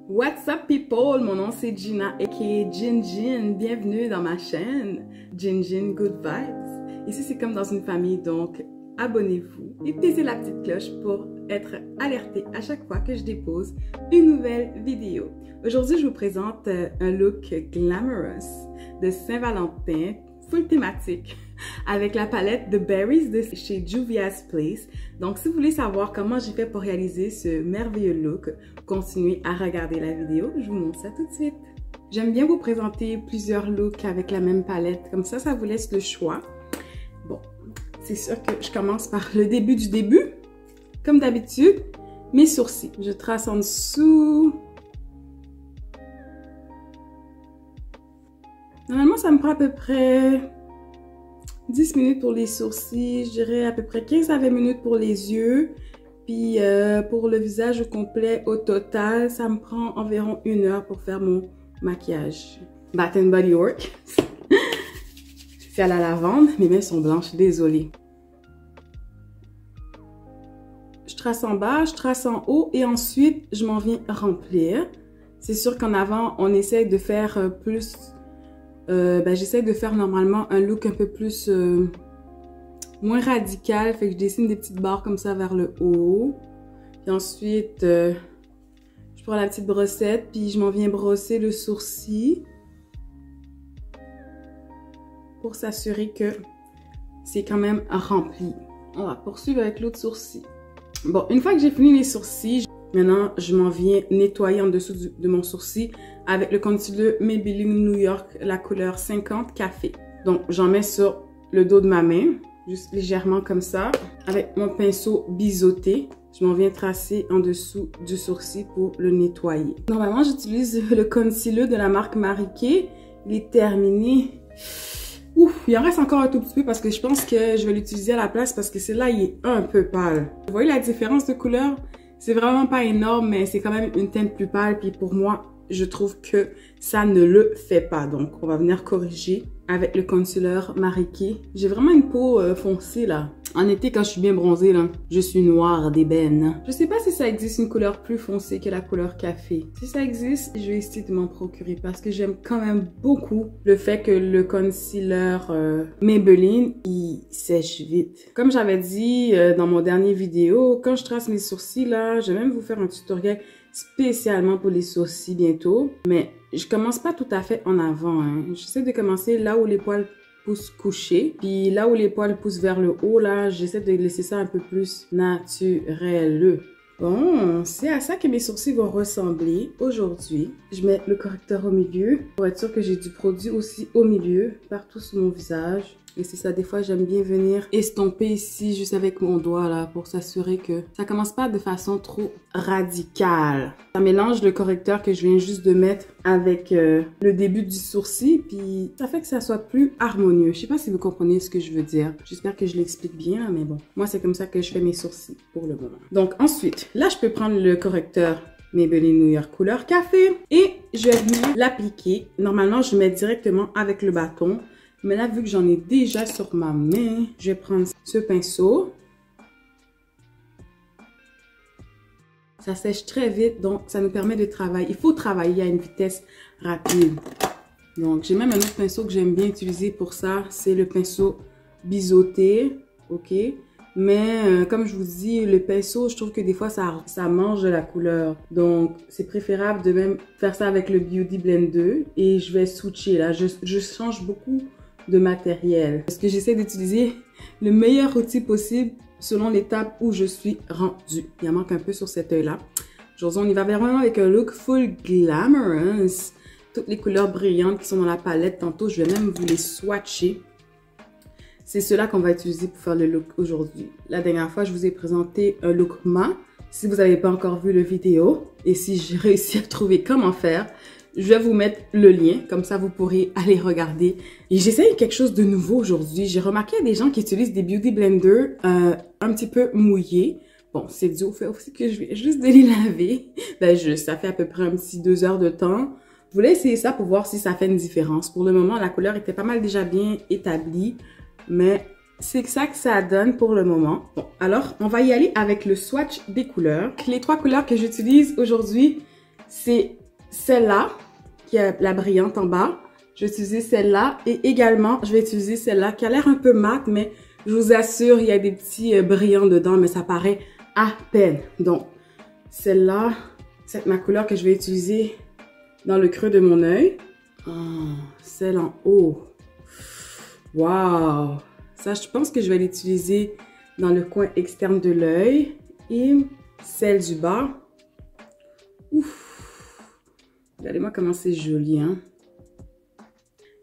What's up people, mon nom c'est Gina aka Gin. Bienvenue dans ma chaîne Gin Good Vibes. Ici c'est comme dans une famille, donc abonnez-vous et baisez la petite cloche pour être alerté à chaque fois que je dépose une nouvelle vidéo. Aujourd'hui je vous présente un look glamorous de Saint-Valentin, full thématique, avec la palette de Berries de chez Juvia's Place. Donc si vous voulez savoir comment j'ai fait pour réaliser ce merveilleux look, continuez à regarder la vidéo, je vous montre ça tout de suite. J'aime bien vous présenter plusieurs looks avec la même palette, comme ça vous laisse le choix. Bon, c'est sûr que je commence par le début du début, comme d'habitude, mes sourcils. Je trace en dessous. Normalement ça me prend à peu près 10 minutes pour les sourcils, je dirais à peu près 15 à 20 minutes pour les yeux. Puis pour le visage au complet, au total, ça me prend environ 1 heure pour faire mon maquillage. Bath and Body Works. C'est à la lavande, mes mains sont blanches, désolée. Je trace en bas, je trace en haut et ensuite je m'en viens remplir. C'est sûr qu'en avant, on essaye de faire plus... j'essaie de faire normalement un look un peu plus moins radical, fait que je dessine des petites barres comme ça vers le haut. Puis ensuite, je prends la petite brossette, puis je m'en viens brosser le sourcil pour s'assurer que c'est quand même rempli. On va poursuivre avec l'autre sourcil. Bon, une fois que j'ai fini les sourcils, maintenant je m'en viens nettoyer en dessous de mon sourcil avec le concealer Maybelline New York, la couleur 50 Café. Donc, j'en mets sur le dos de ma main, juste légèrement comme ça. Avec mon pinceau biseauté, je m'en viens tracer en dessous du sourcil pour le nettoyer. Normalement, j'utilise le concealer de la marque Marie Kay. Il est terminé. Ouf, il en reste encore un tout petit peu parce que je pense que je vais l'utiliser à la place parce que celui-là, il est un peu pâle. Vous voyez la différence de couleur? C'est vraiment pas énorme, mais c'est quand même une teinte plus pâle. Puis pour moi, je trouve que ça ne le fait pas. Donc, on va venir corriger avec le concealer Marie Kay. J'ai vraiment une peau foncée là. En été, quand je suis bien bronzée là, je suis noire d'ébène. Je sais pas si ça existe une couleur plus foncée que la couleur café. Si ça existe, je vais essayer de m'en procurer parce que j'aime quand même beaucoup le fait que le concealer Maybelline, il sèche vite. Comme j'avais dit dans mon dernier vidéo, quand je trace mes sourcils là, je vais même vous faire un tutoriel spécialement pour les sourcils bientôt. Mais je commence pas tout à fait en avant. Hein. J'essaie de commencer là où les poils poussent couchés. Puis là où les poils poussent vers le haut, là, j'essaie de laisser ça un peu plus naturel. Bon, c'est à ça que mes sourcils vont ressembler aujourd'hui. Je mets le correcteur au milieu pour être sûr que j'ai du produit aussi au milieu, partout sur mon visage. Et c'est ça, des fois, j'aime bien venir estomper ici, juste avec mon doigt, là, pour s'assurer que ça commence pas de façon trop radicale. Ça mélange le correcteur que je viens juste de mettre avec le début du sourcil, puis ça fait que ça soit plus harmonieux. Je sais pas si vous comprenez ce que je veux dire. J'espère que je l'explique bien, mais bon. Moi, c'est comme ça que je fais mes sourcils pour le moment. Donc, ensuite, là, je peux prendre le correcteur Maybelline New York couleur café et je vais venir l'appliquer. Normalement, je mets directement avec le bâton. Mais là, vu que j'en ai déjà sur ma main, je vais prendre ce pinceau. Ça sèche très vite, donc ça nous permet de travailler. Il faut travailler à une vitesse rapide. Donc, j'ai même un autre pinceau que j'aime bien utiliser pour ça. C'est le pinceau biseauté, ok? Mais comme je vous dis, le pinceau, je trouve que des fois, ça mange de la couleur. Donc, c'est préférable de même faire ça avec le Beauty Blender. Et je vais switcher là. Je change beaucoup de matériel. Parce que j'essaie d'utiliser le meilleur outil possible selon l'étape où je suis rendue. Il en manque un peu sur cet œil-là. Aujourd'hui, on y va vraiment avec un look full glamorous. Toutes les couleurs brillantes qui sont dans la palette. Tantôt, je vais même vous les swatcher. C'est cela qu'on va utiliser pour faire le look aujourd'hui. La dernière fois, je vous ai présenté un look mat. Si vous n'avez pas encore vu la vidéo et si j'ai réussi à trouver comment faire, je vais vous mettre le lien, comme ça vous pourrez aller regarder. Et j'essaye quelque chose de nouveau aujourd'hui. J'ai remarqué des gens qui utilisent des Beauty Blender un petit peu mouillés. Bon, c'est dû au fait aussi que je viens juste de les laver. Ça fait à peu près un petit 2 heures de temps. Je voulais essayer ça pour voir si ça fait une différence. Pour le moment, la couleur était pas mal déjà bien établie, mais c'est ça que ça donne pour le moment. Bon, alors, on va y aller avec le swatch des couleurs. Les 3 couleurs que j'utilise aujourd'hui, c'est celle-là, qui est la brillante en bas. Je vais utiliser celle-là et également, je vais utiliser celle-là qui a l'air un peu mat, mais je vous assure, il y a des petits brillants dedans, mais ça paraît à peine. Donc, celle-là, c'est ma couleur que je vais utiliser dans le creux de mon œil. Oh, celle en haut. Waouh! Ça, je pense que je vais l'utiliser dans le coin externe de l'œil. Et celle du bas. Ouf! Regardez-moi comment c'est joli, hein?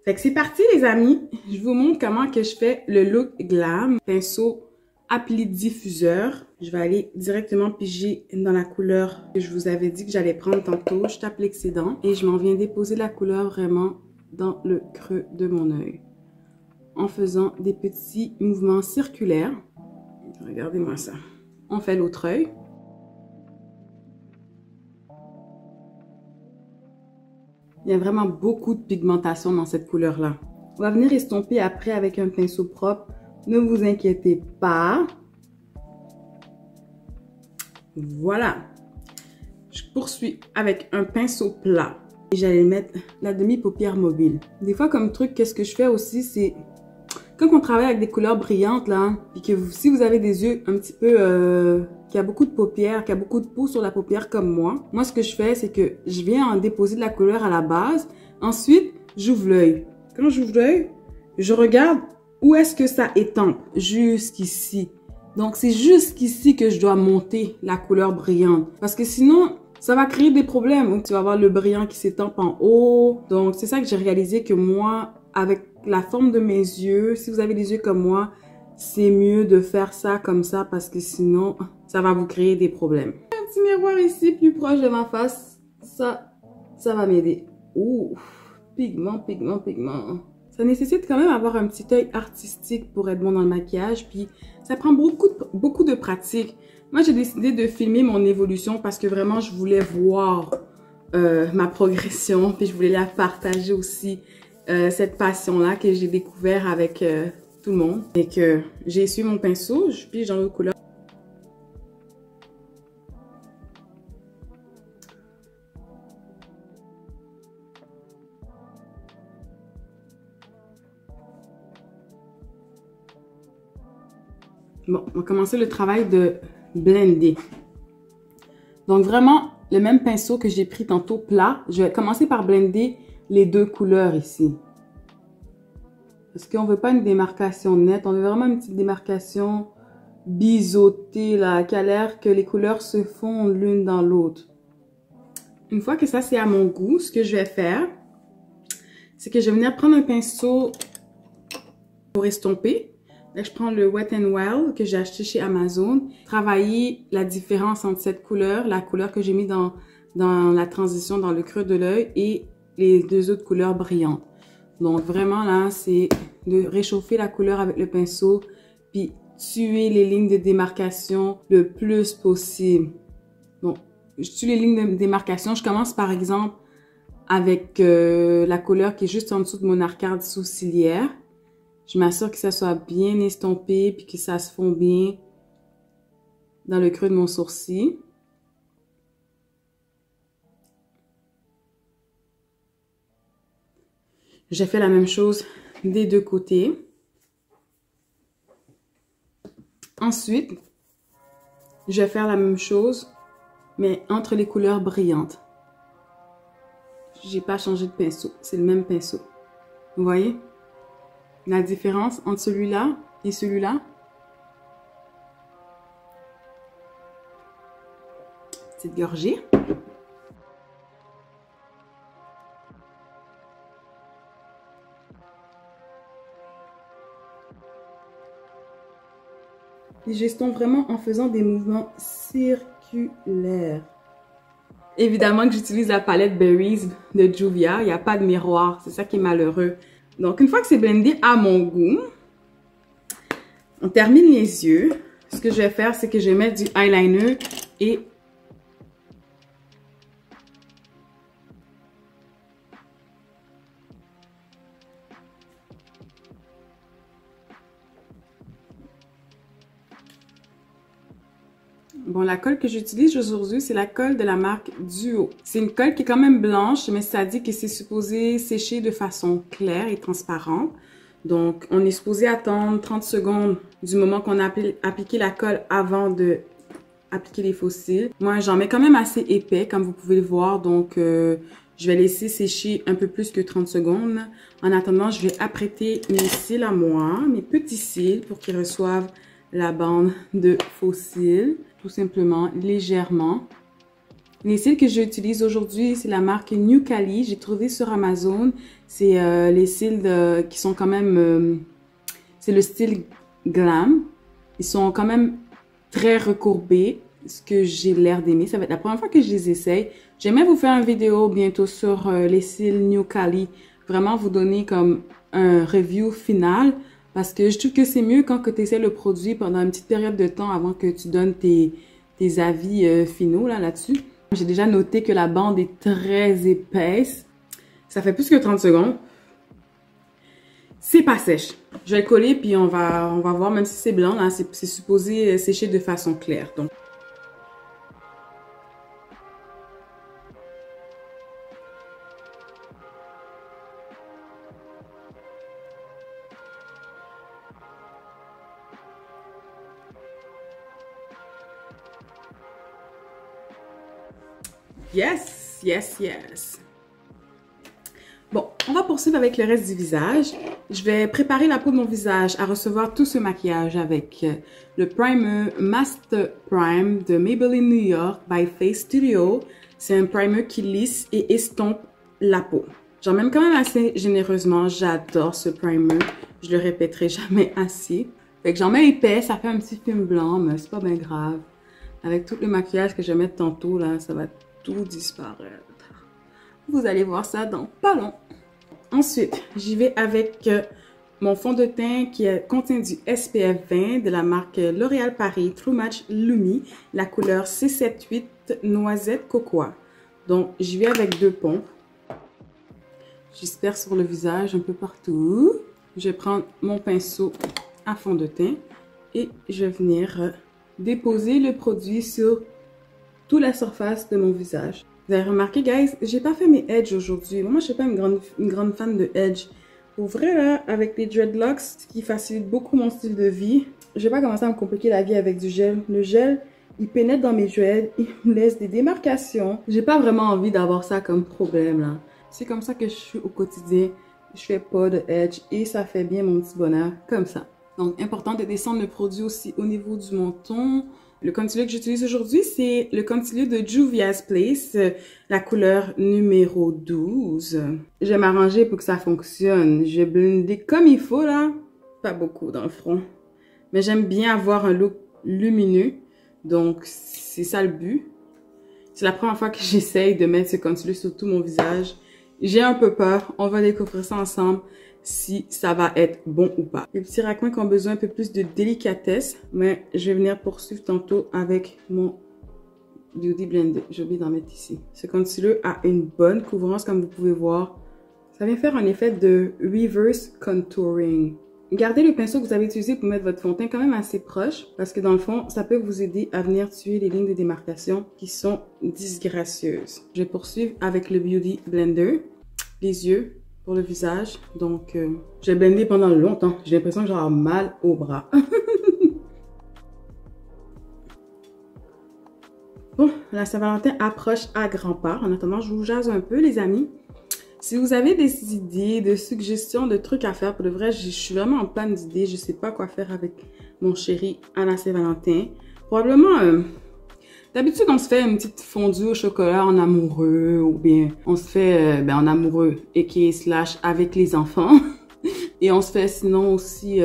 Fait que c'est parti, les amis. Je vous montre comment que je fais le look glam. Pinceau appli diffuseur. Je vais aller directement piger dans la couleur que je vous avais dit que j'allais prendre tantôt. Je tape l'excédent et je m'en viens déposer la couleur vraiment dans le creux de mon œil. En faisant des petits mouvements circulaires. Regardez-moi ça. On fait l'autre œil. Il y a vraiment beaucoup de pigmentation dans cette couleur-là. On va venir estomper après avec un pinceau propre. Ne vous inquiétez pas. Voilà. Je poursuis avec un pinceau plat. Et j'allais mettre la demi-paupière mobile. Des fois, comme truc, qu'est-ce que je fais aussi, c'est... Quand on travaille avec des couleurs brillantes, là, puis que si vous avez des yeux un petit peu... qui a beaucoup de paupières, qui a beaucoup de peau sur la paupière comme moi, ce que je fais, c'est que je viens en déposer de la couleur à la base. Ensuite, j'ouvre l'œil. Quand j'ouvre l'œil, je regarde où est-ce que ça étampe. Jusqu'ici. Donc, c'est jusqu'ici que je dois monter la couleur brillante. Parce que sinon, ça va créer des problèmes. Donc, tu vas avoir le brillant qui s'étampe en haut. Donc, c'est ça que j'ai réalisé que moi, avec la forme de mes yeux, si vous avez des yeux comme moi, c'est mieux de faire ça comme ça parce que sinon, ça va vous créer des problèmes. Un petit miroir ici, plus proche de ma face. Ça va m'aider. Ouh, pigment, pigment, pigment. Ça nécessite quand même avoir un petit œil artistique pour être bon dans le maquillage. Puis, ça prend beaucoup de pratique. Moi, j'ai décidé de filmer mon évolution parce que vraiment, je voulais voir ma progression. Puis, je voulais la partager aussi. Cette passion-là que j'ai découvert avec tout le monde. Et que j'ai essuyé mon pinceau, je pige dans l'autre couleur. Bon, on va commencer le travail de blender. Donc vraiment, le même pinceau que j'ai pris tantôt plat, je vais commencer par blender les deux couleurs ici. Parce qu'on ne veut pas une démarcation nette, on veut vraiment une petite démarcation biseautée, là, qui a l'air que les couleurs se fondent l'une dans l'autre. Une fois que ça c'est à mon goût, ce que je vais faire, c'est que je vais venir prendre un pinceau pour estomper. Là, je prends le Wet n Wild que j'ai acheté chez Amazon. Travailler la différence entre cette couleur, la couleur que j'ai mis dans la transition dans le creux de l'œil et les deux autres couleurs brillantes. Donc vraiment là, c'est de réchauffer la couleur avec le pinceau puis tuer les lignes de démarcation le plus possible. Donc, je tue les lignes de démarcation. Je commence par exemple avec la couleur qui est juste en dessous de mon arcade sourcilière. Je m'assure que ça soit bien estompé puis que ça se fond bien dans le creux de mon sourcil. J'ai fait la même chose des deux côtés. Ensuite, je vais faire la même chose, mais entre les couleurs brillantes. J'ai pas changé de pinceau, c'est le même pinceau. Vous voyez la différence entre celui-là et celui-là? Petite gorgée. Et j'estompe vraiment en faisant des mouvements circulaires. Évidemment que j'utilise la palette Berries de Juvia. Il n'y a pas de miroir. C'est ça qui est malheureux. Donc, une fois que c'est blendé à mon goût, on termine les yeux. Ce que je vais faire, c'est que je vais mettre du eyeliner et Bon, la colle que j'utilise aujourd'hui, c'est la colle de la marque Duo. C'est une colle qui est quand même blanche, mais ça dit que c'est supposé sécher de façon claire et transparente. Donc, on est supposé attendre 30 secondes du moment qu'on a appliqué la colle avant de appliquer les fossiles. Moi, j'en mets quand même assez épais, comme vous pouvez le voir. Donc, je vais laisser sécher un peu plus que 30 secondes. En attendant, je vais apprêter mes cils à moi, mes petits cils, pour qu'ils reçoivent la bande de faux cils, tout simplement, légèrement. Les cils que j'utilise aujourd'hui, c'est la marque New Cali. J'ai trouvé sur Amazon. C'est les cils qui sont quand même... c'est le style glam. Ils sont quand même très recourbés, ce que j'ai l'air d'aimer. Ça va être la première fois que je les essaye. J'aimerais vous faire une vidéo bientôt sur les cils New Cali. Vraiment vous donner comme un review final. Parce que je trouve que c'est mieux quand tu essaies le produit pendant une petite période de temps avant que tu donnes tes avis finaux là-dessus. J'ai déjà noté que la bande est très épaisse. Ça fait plus que 30 secondes. C'est pas sèche. Je vais le coller puis on va voir, même si c'est blanc, là, c'est supposé sécher de façon claire. Donc. Yes, yes, yes. Bon, on va poursuivre avec le reste du visage. Je vais préparer la peau de mon visage à recevoir tout ce maquillage avec le primer Master Prime de Maybelline New York by Face Studio. C'est un primer qui lisse et estompe la peau. J'en mets quand même assez généreusement. J'adore ce primer. Je le répéterai jamais assez. Fait que j'en mets épais, ça fait un petit film blanc, mais c'est pas bien grave. Avec tout le maquillage que je vais mettre tantôt, là, ça va tout disparaître. Vous allez voir ça dans pas long. Ensuite, j'y vais avec mon fond de teint qui contient du SPF 20 de la marque L'Oréal Paris True Match Lumi, la couleur C78 Noisette Cocoa. Donc, j'y vais avec 2 pompes. J'espère sur le visage un peu partout. Je vais prendre mon pinceau à fond de teint et je vais venir déposer le produit sur toute la surface de mon visage. Vous avez remarqué, guys, j'ai pas fait mes edges aujourd'hui. Moi, je suis pas une grande fan de edge. Pour vrai, là, avec les dreadlocks, ce qui facilite beaucoup mon style de vie, je vais pas commencer à me compliquer la vie avec du gel. Le gel, il pénètre dans mes dreads, il me laisse des démarcations. J'ai pas vraiment envie d'avoir ça comme problème, là. C'est comme ça que je suis au quotidien. Je fais pas de edge et ça fait bien mon petit bonheur, comme ça. Donc, important de descendre le produit aussi au niveau du menton. Le concealer que j'utilise aujourd'hui, c'est le concealer de Juvia's Place, la couleur numéro 12. Je vais m'arranger pour que ça fonctionne. Je vais blender comme il faut, là. Pas beaucoup dans le front. Mais j'aime bien avoir un look lumineux. Donc, c'est ça le but. C'est la première fois que j'essaye de mettre ce concealer sur tout mon visage. J'ai un peu peur. On va découvrir ça ensemble, si ça va être bon ou pas. Les petits raccoins qui ont besoin un peu plus de délicatesse, mais je vais venir poursuivre tantôt avec mon Beauty Blender. J'ai oublié d'en mettre ici. Ce concealer a une bonne couvrance, comme vous pouvez voir. Ça vient faire un effet de reverse contouring. Gardez le pinceau que vous avez utilisé pour mettre votre fond de teint quand même assez proche, parce que dans le fond, ça peut vous aider à venir tuer les lignes de démarcation qui sont disgracieuses. Je vais poursuivre avec le Beauty Blender. Les yeux pour le visage. Donc, j'ai blendé pendant longtemps. J'ai l'impression que j'ai mal au bras. Bon, la Saint-Valentin approche à grands pas. En attendant, je vous jase un peu, les amis. Si vous avez des idées, de suggestions, de trucs à faire, pour de vrai, je suis vraiment en panne d'idées. Je sais pas quoi faire avec mon chéri à la Saint-Valentin. Probablement... D'habitude, on se fait une petite fondue au chocolat en amoureux ou bien on se fait en amoureux et qui slash avec les enfants. Et on se fait sinon aussi...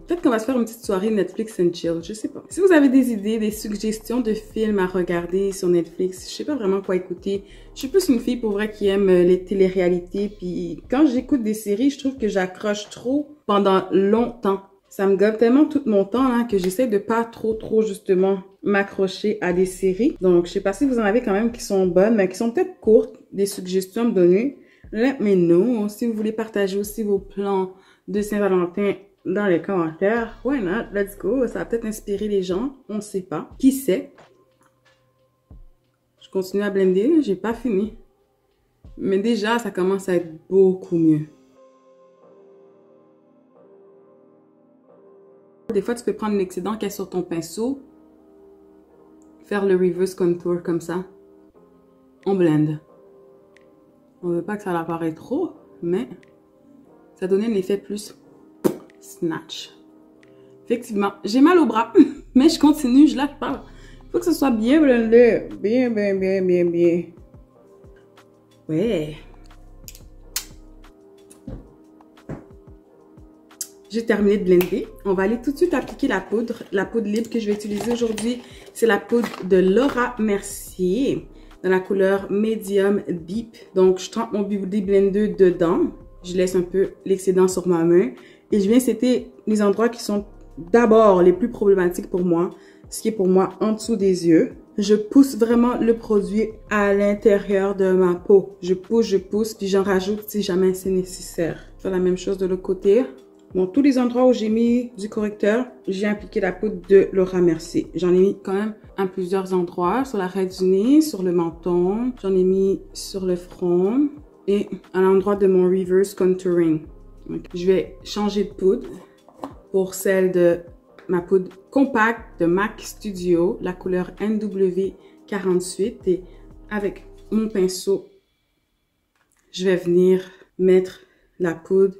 peut-être qu'on va se faire une petite soirée Netflix and chill, je sais pas. Si vous avez des idées, des suggestions de films à regarder sur Netflix, je sais pas vraiment quoi écouter. Je suis plus une fille pour vrai qui aime les téléréalités. Puis quand j'écoute des séries, je trouve que j'accroche trop pendant longtemps. Ça me gobe tellement tout mon temps là, que j'essaie de pas trop justement m'accrocher à des séries. Donc, je sais pas si vous en avez quand même qui sont bonnes, mais qui sont peut-être courtes, des suggestions à me donner. Let me know. Si vous voulez partager aussi vos plans de Saint-Valentin dans les commentaires, why not? Let's go. Ça va peut-être inspirer les gens. On sait pas. Qui sait? continue à blender, j'ai pas fini. Mais déjà, ça commence à être beaucoup mieux. Des fois, tu peux prendre l'excédent qu'il y a sur ton pinceau, faire le reverse contour comme ça. On blende. On veut pas que ça apparaisse trop, mais ça donne un effet plus snatch. Effectivement, j'ai mal au bras, mais je continue, je lâche pas. Faut que ce soit bien blendé. Bien, bien, bien, bien, bien. Ouais. J'ai terminé de blender. On va aller tout de suite appliquer la poudre. La poudre libre que je vais utiliser aujourd'hui, c'est la poudre de Laura Mercier dans la couleur Medium Deep. Donc, je trempe mon Beauty Blender dedans. Je laisse un peu l'excédent sur ma main. Et je viens setter les endroits qui sont d'abord les plus problématiques pour moi. Ce qui est pour moi en dessous des yeux. Je pousse vraiment le produit à l'intérieur de ma peau. Je pousse, puis j'en rajoute si jamais c'est nécessaire. Je fais la même chose de l'autre côté. Bon, tous les endroits où j'ai mis du correcteur, j'ai appliqué la poudre de Laura Mercier. J'en ai mis quand même à plusieurs endroits, sur l'arête du nez, sur le menton. J'en ai mis sur le front et à l'endroit de mon reverse contouring. Donc, je vais changer de poudre pour celle de ma poudre compacte de MAC Studio, la couleur NW48. Et avec mon pinceau, je vais venir mettre la poudre.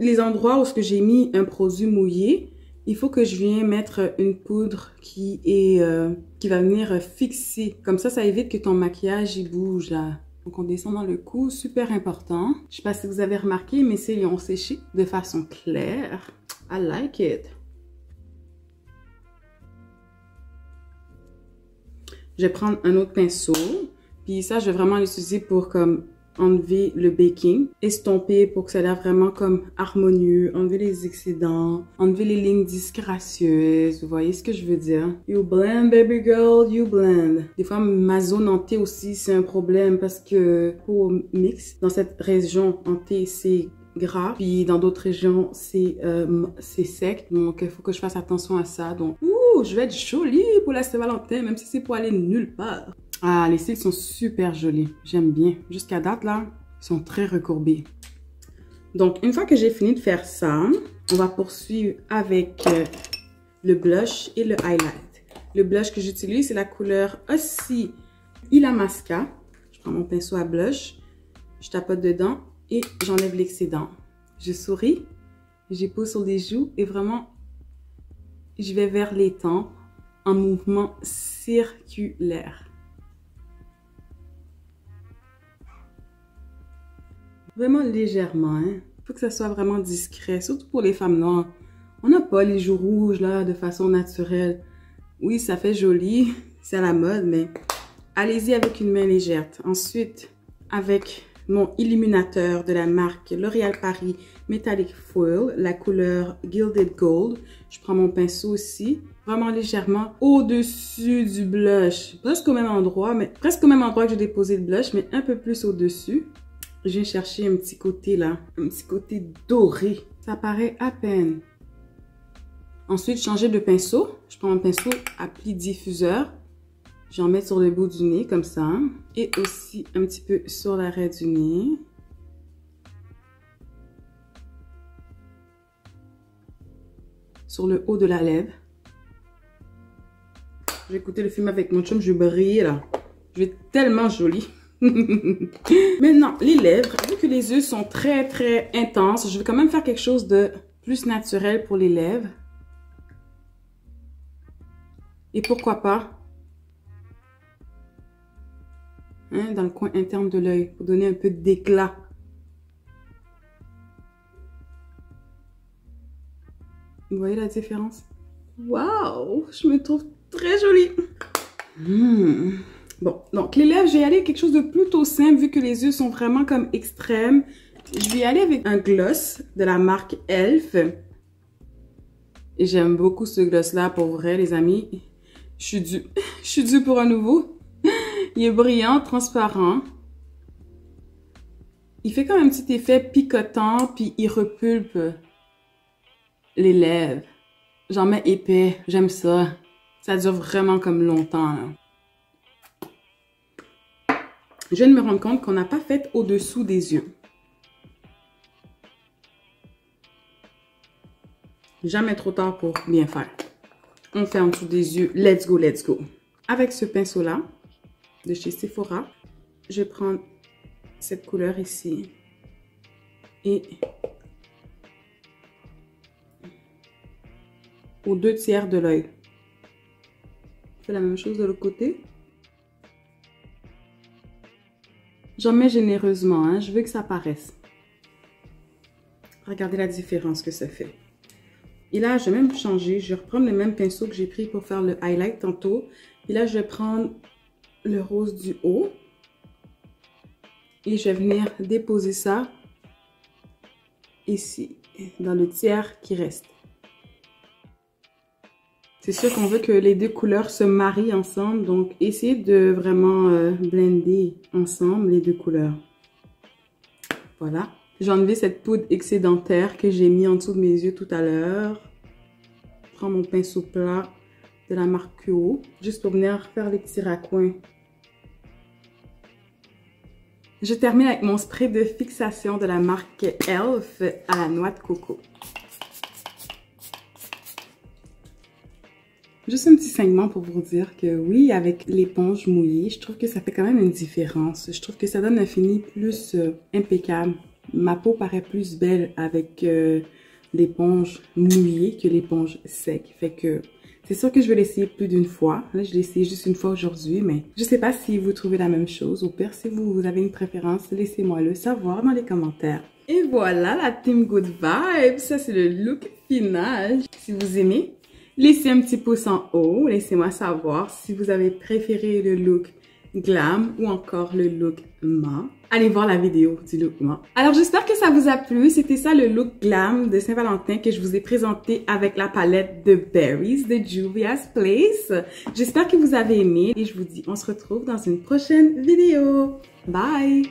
Les endroits où j'ai mis un produit mouillé, il faut que je vienne mettre une poudre qui va venir fixer. Comme ça évite que ton maquillage il bouge là. Donc on descend dans le cou, super important. Je sais pas si vous avez remarqué, mes cils ont séché de façon claire. I like it. Je vais prendre un autre pinceau, puis ça je vais vraiment l'utiliser pour comme enlever le baking, estomper pour que ça ait l'air vraiment comme harmonieux, enlever les excédents, enlever les lignes disgracieuses, vous voyez ce que je veux dire? You blend baby girl, you blend. Des fois ma zone en T aussi c'est un problème parce que pour mix, dans cette région en T c'est gras, puis dans d'autres régions c'est sec, donc il faut que je fasse attention à ça. Donc je vais être jolie pour la Saint-Valentin même si c'est pour aller nulle part. Ah, les cils sont super jolis. J'aime bien. Jusqu'à date, là, ils sont très recourbés. Donc, une fois que j'ai fini de faire ça, on va poursuivre avec le blush et le highlight. Le blush que j'utilise, c'est la couleur aussi Illamasqua. Je prends mon pinceau à blush, je tapote dedans et j'enlève l'excédent. Je souris, j'épose sur les joues et vraiment, je vais vers les tempes en mouvement circulaire. Vraiment légèrement, hein. Faut que ça soit vraiment discret, surtout pour les femmes noires. On n'a pas les joues rouges, là, de façon naturelle. Oui, ça fait joli, c'est à la mode, mais allez-y avec une main légère. Ensuite, avec mon illuminateur de la marque L'Oréal Paris Metallic Foil, la couleur Gilded Gold. Je prends mon pinceau aussi, vraiment légèrement au-dessus du blush. Presque au même endroit, que j'ai déposé le blush, mais un peu plus au-dessus. Je viens chercher un petit côté là, un petit côté doré. Ça paraît à peine. Ensuite, changer de pinceau. Je prends un pinceau à pli diffuseur. J'en mets sur le bout du nez comme ça. Et aussi un petit peu sur l'arête du nez. Sur le haut de la lèvre. Je vais écouter le film avec mon chum, je vais briller là. Je vais être tellement jolie. Maintenant, les lèvres, vu que les yeux sont très très intenses, je vais quand même faire quelque chose de plus naturel pour les lèvres. Et pourquoi pas, hein, dans le coin interne de l'œil, pour donner un peu d'éclat. Vous voyez la différence? Waouh, je me trouve très jolie. Bon, donc les lèvres, je vais aller avec quelque chose de plutôt simple vu que les yeux sont vraiment comme extrêmes. Je vais y aller avec un gloss de la marque Elf. Et j'aime beaucoup ce gloss-là pour vrai, les amis. Je suis due pour un nouveau. Il est brillant, transparent. Il fait quand même un petit effet picotant, puis il repulpe les lèvres. J'en mets épais, j'aime ça. Ça dure vraiment comme longtemps, là. je viens de me rendre compte qu'on n'a pas fait au-dessous des yeux. Jamais trop tard pour bien faire. On fait en dessous des yeux. Let's go, let's go. Avec ce pinceau-là, de chez Sephora, je vais prendre cette couleur ici. Et aux 2/3 de l'œil. Je fais la même chose de l'autre côté. J'en mets généreusement, hein. Je veux que ça paraisse. Regardez la différence que ça fait. Et là, je vais même changer. Je vais reprendre le même pinceau que j'ai pris pour faire le highlight tantôt. Et là, je vais prendre le rose du haut. Et je vais venir déposer ça ici, dans le tiers qui reste. C'est sûr qu'on veut que les deux couleurs se marient ensemble. Donc, essayez de vraiment blender ensemble les deux couleurs. Voilà. J'ai enlevé cette poudre excédentaire que j'ai mis en dessous de mes yeux tout à l'heure. Je prends mon pinceau plat de la marque QO, juste pour venir faire les petits raccoins. Je termine avec mon spray de fixation de la marque Elf à la noix de coco. Juste un petit segment pour vous dire que oui, avec l'éponge mouillée, je trouve que ça fait quand même une différence. Je trouve que ça donne un fini plus impeccable. Ma peau paraît plus belle avec l'éponge mouillée que l'éponge sec. Fait que c'est sûr que je vais l'essayer plus d'une fois. Là, je l'ai essayé juste une fois aujourd'hui, mais je sais pas si vous trouvez la même chose. Au pire, si vous avez une préférence, laissez-moi le savoir dans les commentaires. Et voilà la Team Good Vibes. Ça, c'est le look final. Si vous aimez, laissez un petit pouce en haut. Laissez-moi savoir si vous avez préféré le look glam ou encore le look mat. Allez voir la vidéo du look mat. Alors j'espère que ça vous a plu. C'était ça le look glam de Saint-Valentin que je vous ai présenté avec la palette de Berries de Juvia's Place. J'espère que vous avez aimé et je vous dis on se retrouve dans une prochaine vidéo. Bye!